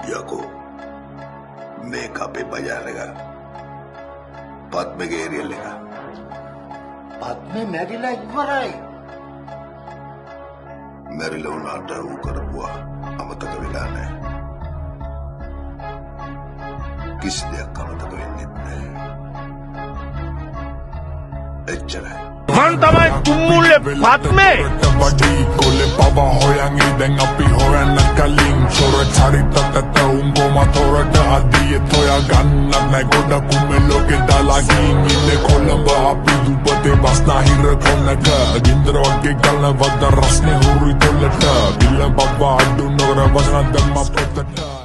යකෝ මේක අපේ බජාර් එක පත්මගේ ඒරියල් එක පත්මේ මැරිලා ඉවරයි මැරිලා වුණාට ඌ කරපුවා අමතක වෙලා නැහැ කිසි දෙයක් අමතක වෙන්නේ නැහැ එච්චරයි මං තමයි තුම්මුල්ලේ පත්මේ කොල්ලෙ පවා හොයන් ඉඳන් අපි හොයන්න කලින් චොර චරිතකට උඹම තොරට අදියේ තොයා ගන්න නැ ගොඩක් උඹලෝකේ දාලා ගින් ඉන්නේ කොළඹ අපි දුපතේ බස්නාහිර කොන්නක ගින්දර වගේ ගල්න වද රස්නේ හුරුයි තොල්ලට බිල්ල බබා අඩු නොකර වසන දැම්ම පොතට